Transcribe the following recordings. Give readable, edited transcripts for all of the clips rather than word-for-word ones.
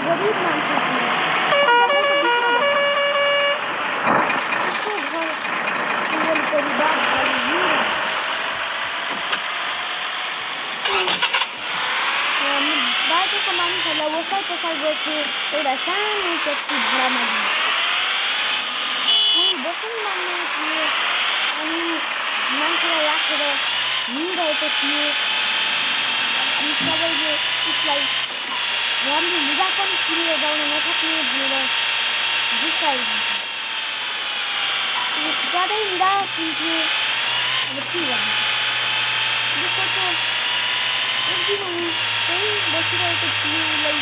गरीब मान्छे थियो उसको घर वरिपरि बाघहरू बाटोको मानिसहरूलाई ओसार पसार गर्थ्यो एउटा सानो ट्याक्सी भाडामा दिए कोही बस्न मान्ने थियो अनि मान्छेलाई राखेर हिँडिरहेको थियो अनि सबैले उसलाई राम्रो लुगा पनि किनेर गाउन नसक्ने भनेर जिस्काइदिन्थ्यो ज्यादै निराश हुन्थ्यो अब के गर्नु सोचो एक दिन ऊ त्यही बसिरहेको थियो उसलाई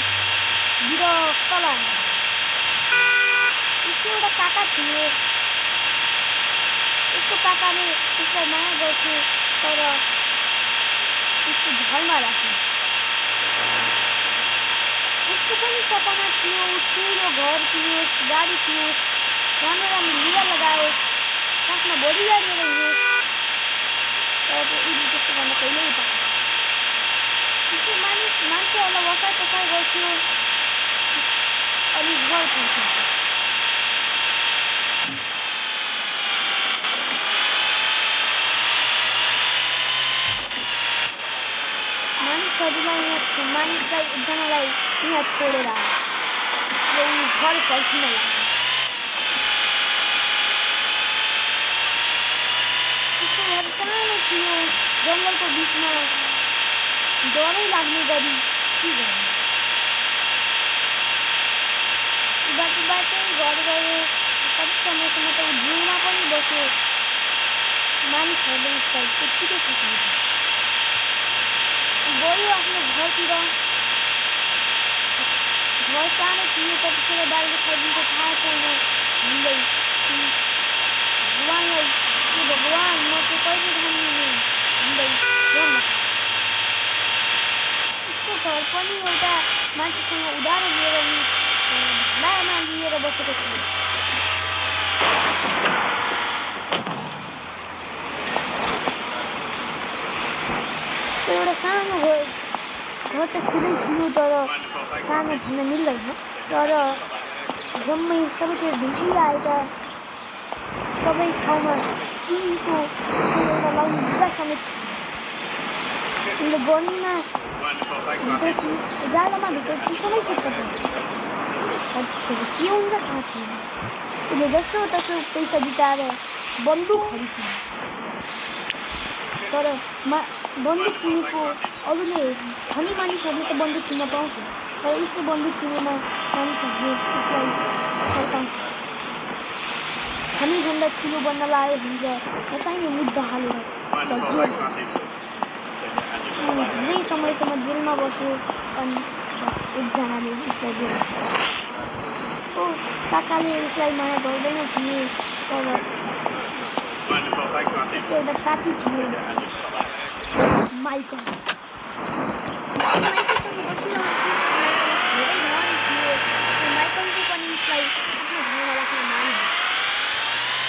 विरक्त लाग्यो उसको एउटा काका थियो उसको काकाले उसलाई माया गर्थ्यो तर उसको घरमा राख्यो उसको पनि सपना थियो ठुलो घर किनोस् गाडी किनोस् राम्रो राम्रो लुगा लगाओस् साथमा बढिया लिएर हिँडोस् तर उसले त्यस्तो गर्न कहिल्यै पाएन उसले मान्छेहरूलाई वसाइ पसाइ गर्थ्यो अनि घर पुग्थ्यो मानिसलाई एकजनालाई यहाँ छोडेर ऊ घर फर्किन लाग्यो उसको घर सानो थियो जङ्गलको बिचमा डरै लाग्ने गरी के गर्नु बाटै घर गयो कति समयसम्म त ऊ जिउमा पनि बस्यो मानिसहरूले उसलाई त्यत्तिकै खुसाउँछ गयो आफ्नो घरतिर घर सानो थियो कतिखेर बाहिर खाइदिन्छ थाहा छैन हिँड्दै भगवान्लाई के भगवान् म चाहिँ कहिले खाने हिँड्दै गर्न उसको घर पनि एउटा मान्छेसँग उधारो लिएर मायामा लिएर बसेको थियो एउटा सानो घर त ठुलै थियो तर सानो भन्न मिल्दैन तर जम्मै सबैतिर ढुसी आएका सबै ठाउँमा चिसो एउटा लाउने लुगा समेत उसले गर्मीमा जाडोमा भित्र चिसोमै सुत्न पर्थ्यो कतिखेर के हुन्छ थाहा छैन उसले जस्तो तस्तो पैसा जुटाएर बन्दुक खरिद्यो तर बन्दुक किनेको अरूले धनी मानिसहरूले त बन्दुक किन्न पाउँछ तर उसले बन्दुक किनेमा मानिसहरूले उसलाई फर्काउँछ हामीभन्दा ठुलो बन्न लाग्यो भने त चाहिने मुद्दा हालेर धेरै समयसम्म जेलमा बस्यो अनि एकजनाले उसलाई बोल्यो काकाले उसलाई माया गर्दैन थिए तर उसको एउटा साथी थियो माइकल माइकलले पनि उसलाई आफ्नो घरमा राख्न मान्यो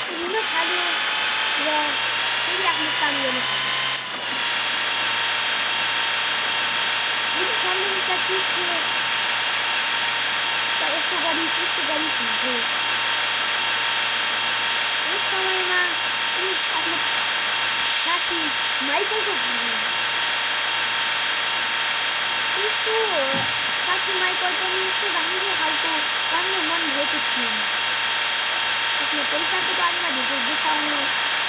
हिँड्न थाल्यो र फेरि आफ्नो काम गर्नु थाल्यो सम्झिन्छ के थियो त यस्तो गरिस् हुन्थ्यो एक समयमा आफ्नो साथी माइकलको उसको साथी माइकल पनि यस्तो राम्रो खालको राम्रो मन भएको थियो आफ्नो पैसाको बारेमा धेरै देखाउनु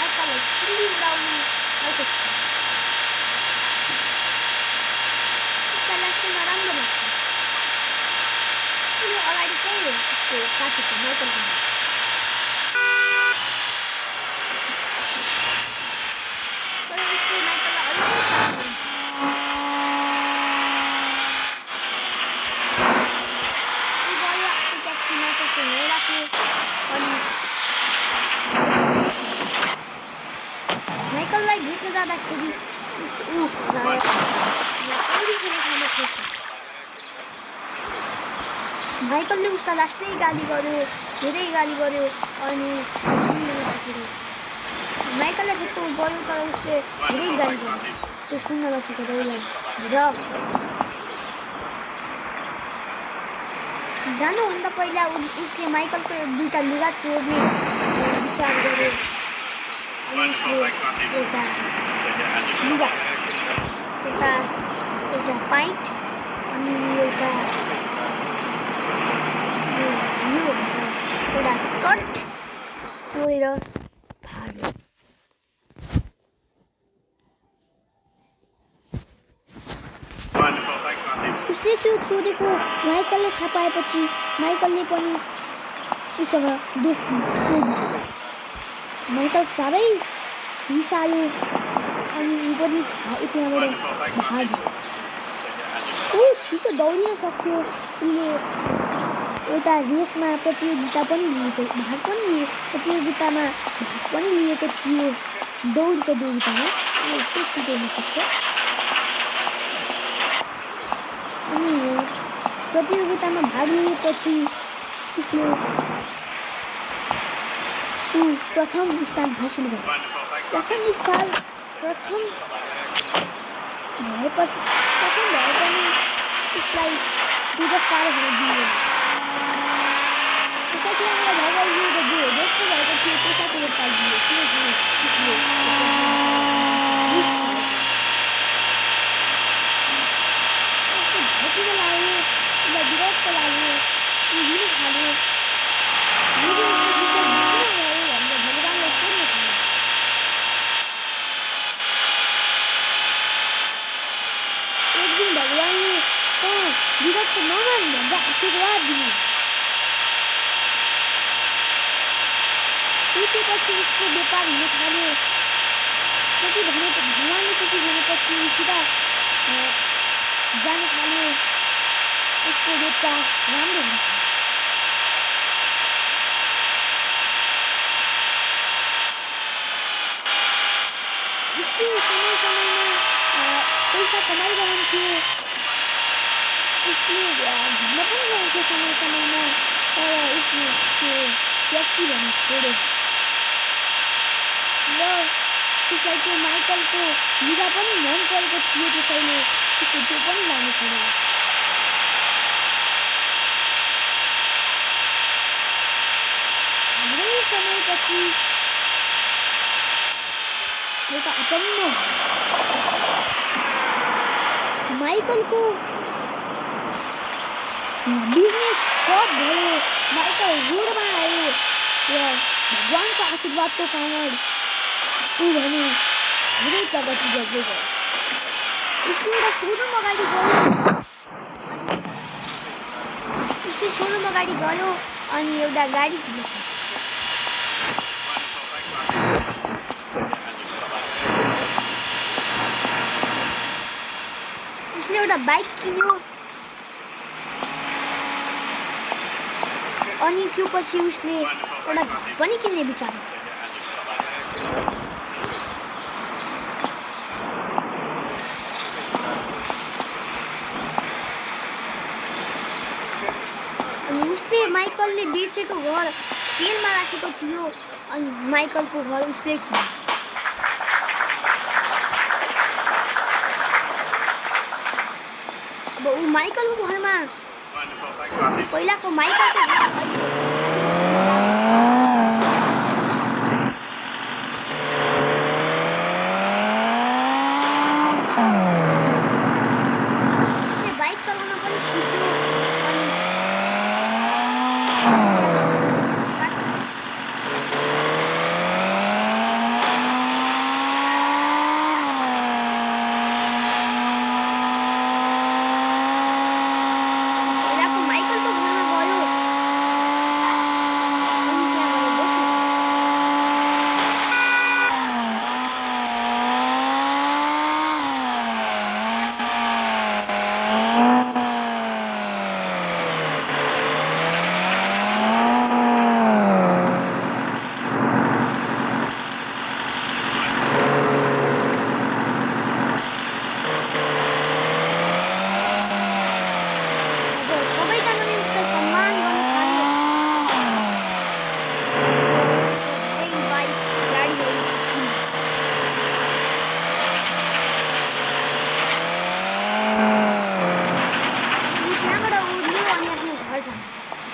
अर्कालाई छिरी उडाउनु खालको थियो उसलाई लास्टै नराम्रो लाग्छ उसले अगाडि चाहिँ उसको साथीको माइकलको माइकललाई भेट्न जाँदाखेरि माइकलले उसलाई लास्टै गाली गर्यो धेरै गाली गर्यो अनि माइकललाई भेट्नु गयो तर उसले धेरै गाली गर्यो त्यो सुन्न नसकेर उसलाई जानुभन्दा पहिला उसले माइकलको दुईवटा लुगा चोर्ने विचार गर्यो। अनि उसले एउटा लुगा एउटा पाइन्ट अनि एउटा सर्ट चोरेर भाग्यो। उसले त्यो चोरेको माइकलले थाहा पाएपछि माइकलले पनि उसँग दोस्ती तोड्यो। माइकल साह्रै रिसायो अनि ऊ पनि त्यहाँबाट भाग्यो। ऊ छिटो दौडिन सक्थ्यो। उसले एउटा रेसमा प्रतियोगितामा भाग पनि लिएको थियो। दौड प्रतियोगितामा यस्तो छिटो हुन सक्छ। अनि प्रतियोगितामा भाग लिएपछि उसले प्रथम स्थान हासिल गर्यो। प्रथम भए पनि उसलाई पुरस्कारहरू दिइयो। त्यसपछि हामीलाई भगवान्ले दोस्रो भएको थियो त्यसलाई पुरस्कार दियो। किनकि उसले भौतिक लाग्यो, उसलाई विरोधको लाग्यो, ऊ लिन थाल्यो। भगवान्लाई सोध्न थाल्यो। एक दिन भगवान्ले विरोधको नमान भन्दा आशीर्वाद दिनु। त्यसपछि उसको व्यापार हुन थाल्यो। भगवान्ले त्यति भनेपछि सिधा जान थाल्यो। उसको व्यापार राम्रो हुन्छ। उसले समय-समयमा पैसा कमाइरहन्थ्यो। उसले घुम्न पनि जान्थ्यो समय-समयमा। तर उसले त्यो ट्याक्सी भन्ने छोड्यो। र उसलाई त्यो माइकलको लुगा पनि मन परेको थियो। त्यसैले उसले त्यो पनि लानु छोड्यो। धेरै समयपछि एउटा अचम्म माइकलको बिजनेस ठप भयो। माइकल रोडमा आयो र भगवान्को आशीर्वादको कारण ऊ भने धेरै प्रगति गर्दै गयो। उसले एउटा सोरुम अगाडि गयो अनि एउटा गाडी किन्यो। उसले एउटा बाइक किन्यो अनि त्यो पछि उसले एउटा घर पनि किन्ने विचार गर्यो। अनि उसले माइकलले बेचेको घर सेलमा राखेको थियो अनि माइकलको घर उसले किन्यो। अब ऊ माइकलको घरमा पहिलाको माइकलको घर बाइक चलाउन पनि सिक्यो।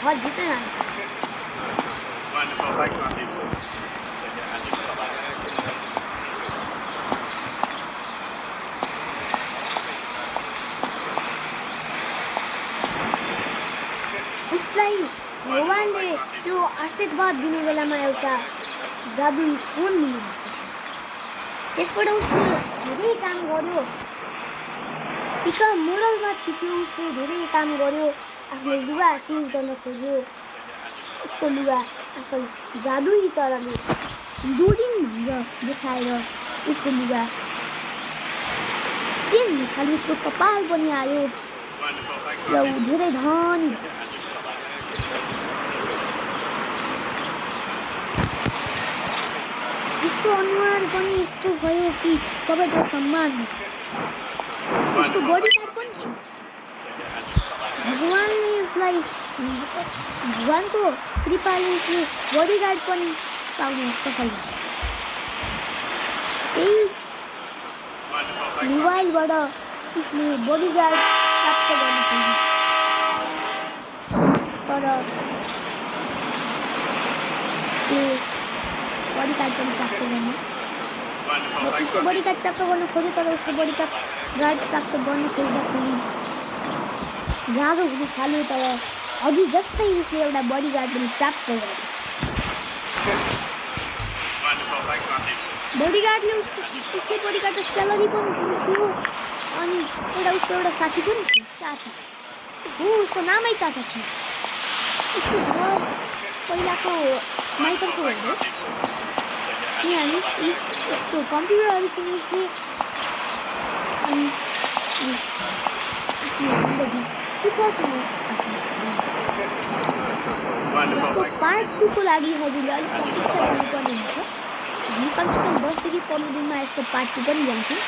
घरभित्र जान्छ। Wonderful, thanks, Matthew. उसलाई भगवानले त्यो आशीर्वाद दिने बेलामा एउटा जादुई फोन दिनुभएको थियो। त्यसबाट उसले धेरै काम गर्यो, पिका मोडलमा थिच्यो, उसले धेरै काम गर्यो, आफ्नो लुगा चेन्ज गर्न खोज्यो, उसको लुगा आफै जादुई तरले दुदिन भनेर देखाएर उसको लुगा चेन्ज हुन थाल्यो, उसको कपाल पनि आयो र ऊ धेरै धनी भयो। उसको अनुहार पनि यस्तो भयो कि सबैको सम्मान हुन्थ्यो। उसको बडीगार्ड पनि थियो। भगवानले उसलाई भगवानको कृपाले उसले बडीगार्ड पनि पाउन सफल भयो। त्यही मोबाइलबाट उसले बडीगार्ड प्राप्त गर्न खोज्यो, तर उसले बडीगार्ड पनि प्राप्त गर्न उसले बडीगार्ड प्राप्त गर्न खोज्यो, तर उसको बडीगार्ड प्राप्त गर्न खोज्दाखेरि गाह्रो हुन थाल्यो। तर अघि जस्तै उसले एउटा बडीगार्ड पनि प्राप्त गर्यो। बडीगार्डले उसले बडीगार्डको स्यालेरी पनि दिन्थ्यो अनि उसको एउटा साथी पनि थियो, चाचा हो, उसको नामै चाचा थियो। उसको घर पहिलाको माइकलको घर हो। यहाँ यस्तो कम्प्युटरहरू किने उसले अनि यसको पार्ट 2 को लागि हजुरले अलिक प्रतीक्षा गर्नुपर्ने हुन्छ। हामी कमसेकम 10 देखि 15 दिनमा यसको पार्ट 2 पनि ल्याउँछौँ।